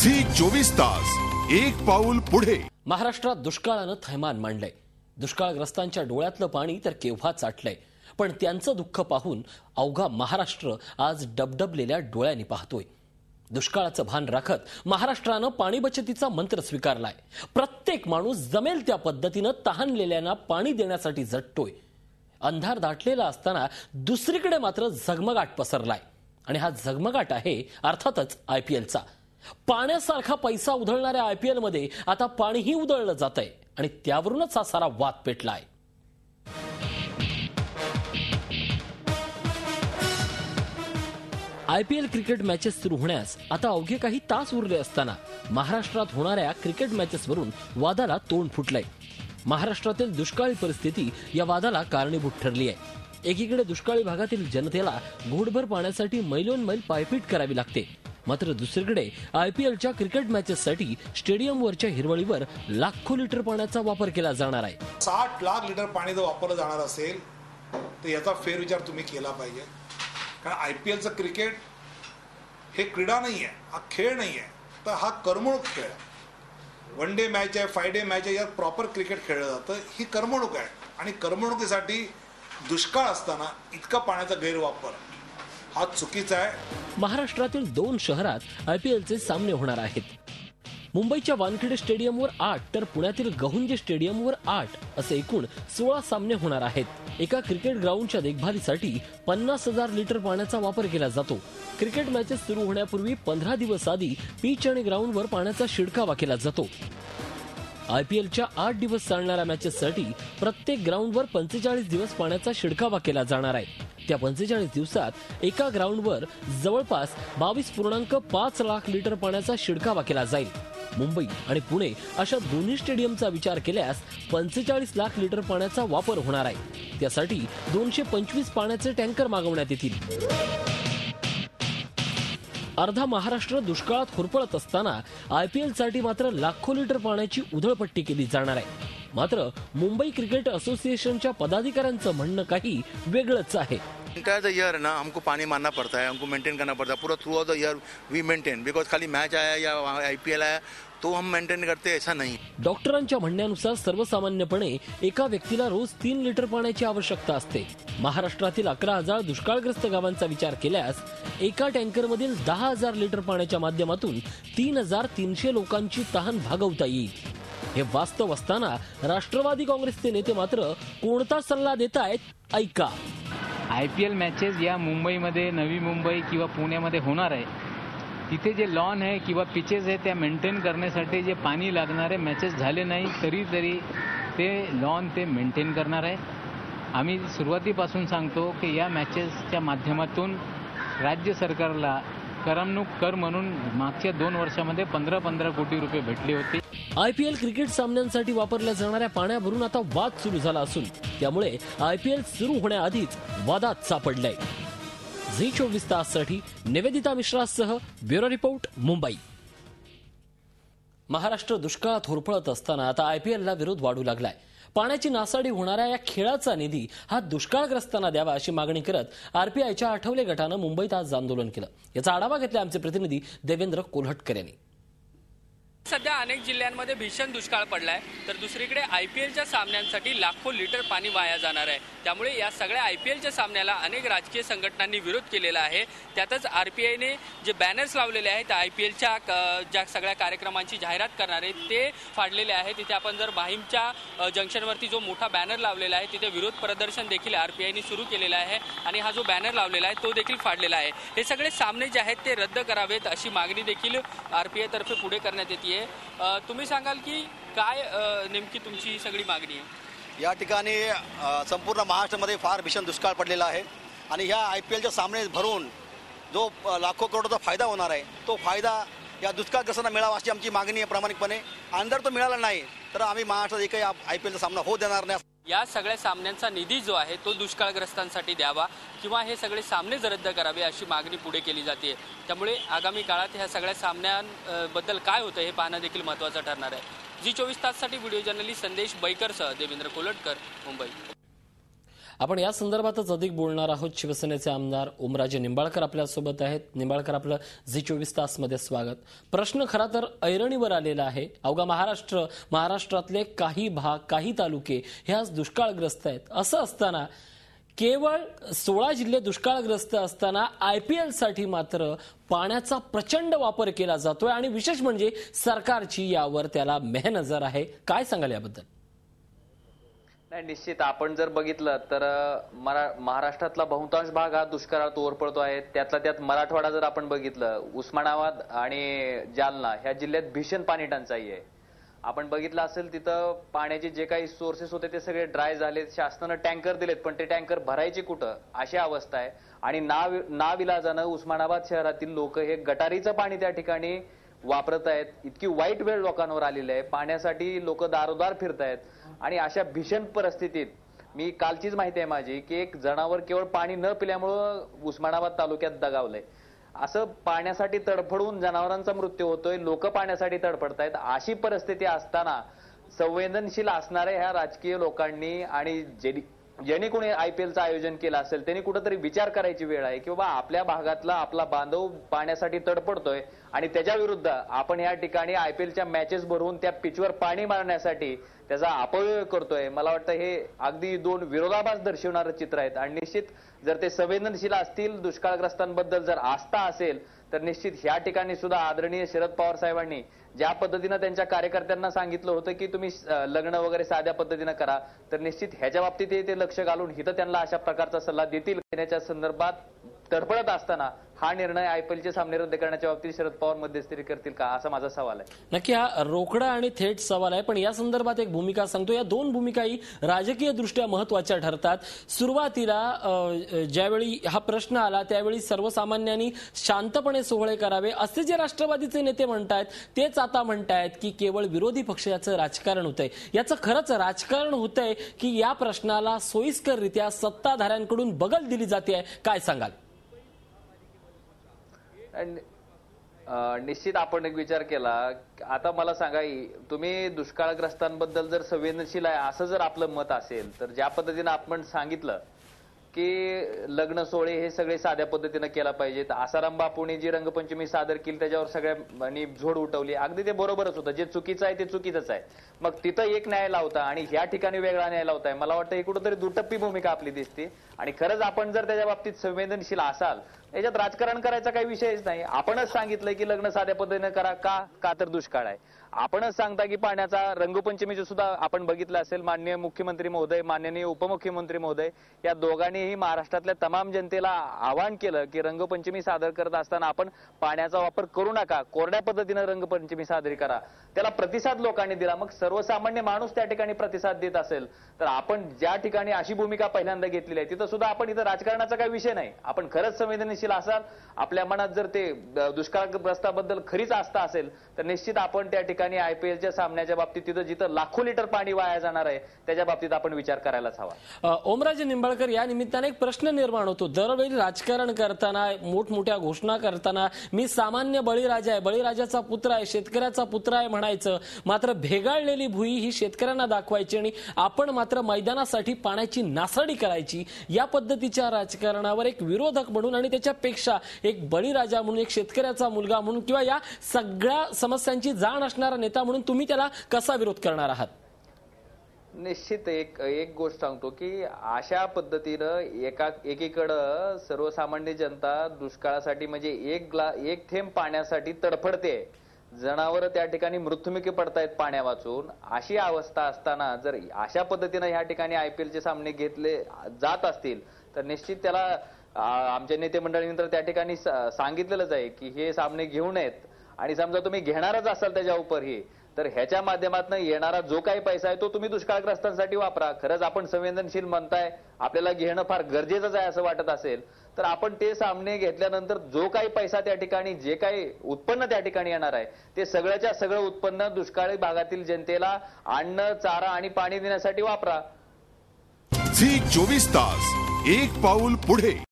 Zee 24 तास एक पाऊल पुढे। महाराष्ट्रात दुष्काळानं थैमान मांडलंय। दुष्काळग्रस्तांच्या डोळ्यातलं पाणी तर केव्हाच आटलंय, पण त्यांचं दुःख पाहून अवघा महाराष्ट्र आज डबडबलेल्या डोळ्यांनी पाहतोय। दुष्काळाचं भान राखत महाराष्ट्रानं पाणी बचतीचा मंत्र स्वीकारलाय। प्रत्येक माणूस जमेल त्या पद्धतीनं तहानलेल्यांना पाणी देण्यासाठी झटतोय। अंधार दाटलेला असताना दुसरीकडे मात्र झगमगाट पसरलाय, आणि हा झगमगाट आहे अर्थातच आयपीएलचा। पाण्यासारखा पैसा उधळणाऱ्या आयपीएल मध्ये आता पाणीही उधळलं जातंय, आणि त्यावरूनच हा सारा वाद पेटलाय। आयपीएल क्रिकेट मॅचेस सुरू होण्यास आता अवघे काही तास उरले असताना महाराष्ट्रात होणाऱ्या क्रिकेट मॅचेसवरून वादाला तोंड फुटलंय। महाराष्ट्रातील दुष्काळी परिस्थिती या वादाला कारणीभूत ठरली आहे। एकीकडे दुष्काळी भागातील जनतेला घोटभर पाण्यासाठी मैलोनमैल पायपीट करावी लागते, मात्र दुसरीकडे आयपीएलच्या क्रिकेट मॅचेससाठी स्टेडियमवरच्या हिरवळीवर लाखो लिटर पाण्याचा वापर केला जाणार आहे। 60 लाख लिटर पाणी जर वापरलं जाणार असेल तर याचा फेरविचार तुम्ही केला पाहिजे। कारण आयपीएलचं क्रिकेट हे क्रीडा नाही आहे, हा खेळ नाही आहे, तर हा करमणूक खेळ आहे। 1 डे मॅच आहे, 5 डे मॅच आहे, यात प्रॉपर क्रिकेट खेळलं जातं। ही करमणूक आहे, आणि करमणुकीसाठी दुष्काळ असताना इतका पाण्याचा गैरवापर हा चुकीचा आहे। महाराष्ट्रातील 2 शहरात आयपीएलचे सामने होणार आहेत। मुंबईच्या वानखेडे स्टेडियमवर 8 तर पुण्यातील गहुंजे स्टेडियमवर 8 असे एकूण 16 सामने होणार आहेत। एका क्रिकेट ग्राउंडच्या देखभालीसाठी 50,000 लिटर पाण्याचा वापर केला जातो। क्रिकेट मॅचेस सुरू होण्यापूर्वी 15 दिवस आधी पिच आणि ग्राउंडवर पाण्याचा शिडकावा केला जातो। आयपीएलच्या 8 दिवस चालणाऱ्या मॅचेससाठी प्रत्येक ग्राउंडवर 45 दिवस पाण्याचा शिडकावा केला जाणार आहे। त्या 45 दिवसात एका ग्राउंडवर जवळपास 22.5 लाख लिटर पाण्याचा शिडकावा केला जाईल। मुंबई आणि पुणे अशा दोन्ही स्टेडियमचा विचार केल्यास 45 लाख लिटर पाण्याचा वापर होणार आहे। त्यासाठी 225 पाण्याचे टँकर मागवण्यात येतील। अर्धा महाराष्ट्र दुष्काळात होरपळत असताना आयपीएलसाठी मात्र लाखो लिटर पाण्याची उधळपट्टी केली जाणार आहे। मात्र मुंबई क्रिकेट असोसिएशनच्या पदाधिकाऱ्यांचं म्हणणं काही वेगळंच आहे। एंटायर द ईयर ना हमको पानी मारना पड़ता है, हमको मेंटेन करना पड़ता है। पूरा throughout the year we maintain, because खाली मैच आया या आईपीएल आया तो हम मेंटेन करते, ऐसा नहीं। डॉक्टरांच्या म्हणण्यानुसार सर्वसामान्यपणे एका व्यक्तीला रोज 3 लिटर पाण्याची आवश्यकता असते। महाराष्ट्रातील 11,000 दुष्काळग्रस्त गावांचा विचार केल्यास एका टँकरमधील 10,000 लिटर पाण्याच्या माध्यमातून 3,300 लोकांची तहान भागवता येईल। हे वास्तव असताना राष्ट्रवादी काँग्रेसचे नेते मात्र कोणता सल्ला देतायत, ऐका। आयपीएल मॅचेस या मुंबईमध्ये, नवी मुंबई किंवा पुण्यामध्ये होणार आहे, तिथे जे लॉन आहे किंवा पिचेस आहे त्या मेंटेन करण्यासाठी जे पाणी लागणारे मॅचेस झाले नाही तरी ते लॉन ते मेंटेन करणार आहे। आम्ही सुरुवातीपासून सांगतो की या मॅचेसच्या माध्यमातून राज्य सरकारला करमणूक कर म्हणून मागच्या 2 वर्षामध्ये 15 कोटी रुपये भेटले होते। आयपीएल क्रिकेट सामन्यांसाठी वापरल्या जाणाऱ्या पाण्यावरून आता वाद सुरू झाला असून त्यामुळे आयपीएल सुरू होण्याआधीच वादात सापडलाय। झी 24 ताससाठी निवेदिता मिश्रासह ब्युरो रिपोर्ट, मुंबई। महाराष्ट्र दुष्काळात होरपळत असताना आता आयपीएलला विरोध वाढू लागलाय। पाण्याची नासाडी होणाऱ्या या खेळाचा निधी हा दुष्काळग्रस्तांना द्यावा अशी मागणी करत आरपीआयच्या आठवले गटानं मुंबईत आज आंदोलन केलं। याचा आढावा घेतला आमचे प्रतिनिधी देवेंद्र कोल्हटकर यांनी। सध्या अनेक जिल्ह्यांमध्ये भीषण दुष्काळ पडलाय, तर दुसरीकडे आयपीएलच्या सामन्यांसाठी लाखो लिटर पाणी वाया जाणार आहे। त्यामुळे या सगळ्या आयपीएलच्या सामन्याला अनेक राजकीय संघटनांनी विरोध केलेला आहे। त्यातच आरपीआयने जे बॅनर्स लावलेले आहेत आयपीएलच्या ज्या सगळ्या कार्यक्रमांची जाहिरात करणारे ते फाडलेले आहेत। तिथे आपण जर माहीमच्या जंक्शनवरती जो मोठा बॅनर लावलेला आहे तिथे विरोध प्रदर्शन देखील आरपीआयने सुरू केलेला आहे, आणि हा जो बॅनर लावलेला आहे तो देखील फाडलेला आहे। हे सगळे सामने जे आहेत ते रद्द करावेत अशी मागणी देखील आरपीआय तर्फे पुढे करण्यात येते। तुम्ही सांगाल की काय नेमकी तुमची सगळी मागणी आहे? या ठिकाणी संपूर्ण महाराष्ट्रामध्ये फार भीषण दुष्काळ पडलेला आहे, आणि ह्या आयपीएलचे सामने भरून जो लाखो करोडचा फायदा होणार आहे तो फायदा या दुष्काळग्रस्तांना मिळावा अशी आमची मागणी आहे प्रामाणिकपणे। आणि जर तो मिळाला नाही तर आम्ही महाराष्ट्रात एकही आयपीएलचा सामना होऊ देणार नाही। या सगळ्या सामन्यांचा निधी जो आहे तो दुष्काळग्रस्तांसाठी द्यावा किंवा हे सगळे सामने रद्द करावे अशी मागणी पुढे केली जाते। त्यामुळे आगामी काळात ह्या सगळ्या सामन्यांबद्दल काय होतं हे पाहणं देखील महत्त्वाचं ठरणार आहे। झी 24 ताससाठी व्हिडिओ जर्नलिस्ट संदेश बैकरसह देवेंद्र कोल्हटकर, मुंबई। आपण या संदर्भातच अधिक बोलणार आहोत. शिवसेनेचे आमदार ओमराजे निंबाळकर आपल्यासोबत आहेत. निंबाळकर, आपलं झी24 तासमध्ये स्वागत. प्रश्न खरा तर ऐरणीवर आलेला आहे. अवघा महाराष्ट्रातले काही भाग, काही तालुके हे आज दुष्काळग्रस्त आहेत. असं असताना केवळ 16 जिल्हे दुष्काळग्रस्त असताना IPL साठी मात्र पाण्याचा प्रचंड वापर केला जातोय आणि विशेष म्हणजे सरकारची यावर त्याला मेहनजर आहे. काय सांगाल याबद्दल? नाही, निश्चित आपण जर बघितलं तर महाराष्ट्रातला बहुतांश भाग हा दुष्काळात ओरपडतो आहे. त्यातला त्यात मराठवाडा जर आपण बघितलं, उस्मानाबाद आणि जालना ह्या जिल्ह्यात भीषण पाणी टंचाई आहे. आपण बघितलं असेल तिथं पाण्याचे जे काही सोर्सेस होते ते सगळे ड्राय झालेत. शासनानं टँकर दिलेत, पण ते टँकर भरायचे कुठं अशी अवस्था आहे. आणि नाविलाजानं उस्मानाबाद शहरातील लोक हे गटारीचं पाणी त्या ठिकाणी वापरत आहेत. इतकी वाईट वेळ लोकांवर आलेली आहे. पाण्यासाठी लोक दारोदार फिरत आहेत. आणि अशा भीषण परिस्थितीत मी कालचीच माहिती आहे माझी की एक जनावर केवळ पाणी न पिल्यामुळं उस्मानाबाद तालुक्यात दगावलंय. असं पाण्यासाठी तडफडून जनावरांचा मृत्यू होतोय, लोक पाण्यासाठी तडफडतायत. अशी परिस्थिती असताना संवेदनशील असणाऱ्या ह्या राजकीय लोकांनी आणि ज्यांनी कोणी IPLचं आयोजन केलं असेल त्यांनी कुठेतरी विचार करायची वेळ आहे की बाबा आपल्या भागातला आपला बांधव पाण्यासाठी तडफडतोय आणि त्याच्या विरुद्ध आपण या ठिकाणी IPLच्या मॅचेस भरवून त्या पिचवर पाणी मारण्यासाठी त्याचा अपव्यय करतोय. मला वाटतं हे अगदी दोन विरोधाभास दर्शवणारं चित्र आहेत. आणि निश्चित जर ते संवेदनशील असतील, दुष्काळग्रस्तांबद्दल जर आस्था असेल तर निश्चित ह्या ठिकाणी सुद्धा आदरणीय शरद पवार साहेबांनी ज्या पद्धतीनं त्यांच्या कार्यकर्त्यांना सांगितलं होतं की तुम्ही लग्न वगैरे साध्या पद्धतीनं करा, तर निश्चित ह्याच्या बाबतीत ते लक्ष घालून हिथं त्यांना अशा प्रकारचा सल्ला देतील. देण्याच्या संदर्भात तडफडत असताना हा निर्णय IPLचे सामने रद्द करण्याच्या बाबतीत शरद पवार मध्यस्थी करतील का, असा माझा सवाल आहे. नक्की हा रोकडा आणि थेट सवाल आहे. पण या संदर्भात एक भूमिका सांगतो. या दोन भूमिकाही राजकीय दृष्ट्या महत्वाच्या ठरतात. सुरुवातीला ज्यावेळी हा प्रश्न आला त्यावेळी सर्वसामान्यांनी शांतपणे सोहळे करावे असे जे राष्ट्रवादीचे नेते म्हणतायत तेच आता म्हणतायत की केवळ विरोधी पक्षाचं राजकारण होतंय. याचं खरंच राजकारण होतंय की या प्रश्नाला सोयीस्कररित्या सत्ताधाऱ्यांकडून बगल दिली जाते? काय सांगाल? निश्चित आपण एक विचार केला. आता मला सांगा, तुम्ही दुष्काळग्रस्तांबद्दल जर संवेदनशील आहे असं जर आपलं मत असेल तर ज्या पद्धतीनं आपण सांगितलं की लग्न सोहळे हे सगळे साध्या पद्धतीनं केला पाहिजेत, आसाराम बापूंनी जी रंगपंचमी सादर केली त्याच्यावर सगळ्यांनी झोड उठवली, अगदी ते बरोबरच होतं. जे चुकीचं आहे ते चुकीचंच आहे. मग तिथं एक न्याय लावता आणि ह्या ठिकाणी वेगळा न्याय लावताय. मला वाटतं ही कुठंतरी दुटप्पी भूमिका आपली दिसते. आणि खरंच आपण जर त्याच्या बाबतीत संवेदनशील असाल, याच्यात राजकारण करायचा काही विषयच नाही. आपणच सांगितलंय की लग्न साध्या पद्धतीने करा, का तर दुष्काळ आहे. आपणच सांगता की पाण्याचा रंगपंचमीचं सुद्धा आपण बघितलं असेल, माननीय मुख्यमंत्री महोदय, माननीय उपमुख्यमंत्री महोदय या दोघांनीही महाराष्ट्रातल्या तमाम जनतेला आवाहन केलं की रंगपंचमी सादर करत असताना आपण पाण्याचा वापर करू नका, कोरड्या पद्धतीनं रंगपंचमी साजरी करा. त्याला प्रतिसाद लोकांनी दिला. मग सर्वसामान्य माणूस त्या ठिकाणी प्रतिसाद देत असेल तर आपण ज्या ठिकाणी अशी भूमिका पहिल्यांदा घेतलेली आहे तिथं सुद्धा आपण इथं राजकारणाचा काही विषय नाही. आपण खरंच संवेदनशील असाल, आपल्या मनात जर ते दुष्काळग्रस्ताबद्दल खरीच आस्था असेल तर निश्चित आपण त्या ठिकाणी IPLच्या सामन्याच्या बाबतीत तिथं जिथं लाखो लिटर पाणी वाया जाणार आहे त्याच्या बाबतीत आपण विचार करायलाच हवा. ओमराजे निंबाळकर, या निमित्ताने एक प्रश्न निर्माण होतो. दरवेळी राजकारण करताना, मोठमोठ्या घोषणा करताना मी सामान्य बळीराजा आहे, बळीराजाचा पुत्र आहे, शेतकऱ्याचा पुत्र आहे म्हणायचं, मात्र भेगाळलेली भुई ही शेतकऱ्यांना दाखवायची आणि आपण मात्र मैदानासाठी पाण्याची नासाडी करायची. या पद्धतीच्या राजकारणावर एक विरोधक म्हणून आणि त्याच्यापेक्षा एक बळीराजा म्हणून, एक शेतकऱ्याचा मुलगा म्हणून किंवा या सगळ्या समस्यांची जाण असणारा नेता म्हणून तुम्ही त्याला कसा विरोध करणार आहात? निश्चित एक गोष्ट सांगतो की अशा पद्धतीनं एकीकडं सर्वसामान्य जनता दुष्काळासाठी म्हणजे एक थेंब पाण्यासाठी तडफडते, जनावर त्या ठिकाणी मृत्युमुखी पडतायत पाण्या वाचून. अशी अवस्था असताना जर अशा पद्धतीनं ह्या ठिकाणी IPLचे सामने घेतले जात असतील तर निश्चित त्याला आमच्या नेते मंडळीनंतर त्या ठिकाणी सांगितलेलंच आहे की हे सामने घेऊ नयेत. आणि समजा तुम्ही घेणारच असाल त्याच्या उपरही तर ह्याच्या माध्यमातून येणारा जो काही पैसा आहे तो तुम्ही दुष्काळग्रस्तांसाठी वापरा. खरंच आपण संवेदनशील म्हणताय, आपल्याला घेणं फार गरजेचंच आहे असं वाटत असेल तर आपण ते सामने घेतल्यानंतर जो काही पैसा त्या ठिकाणी, जे काही उत्पन्न त्या ठिकाणी येणार आहे ते सगळ्याच्या सगळं उत्पन्न दुष्काळी भागातील जनतेला अन्न, चारा आणि पाणी देण्यासाठी वापरा. झी 24 तास, एक पाऊल पुढे.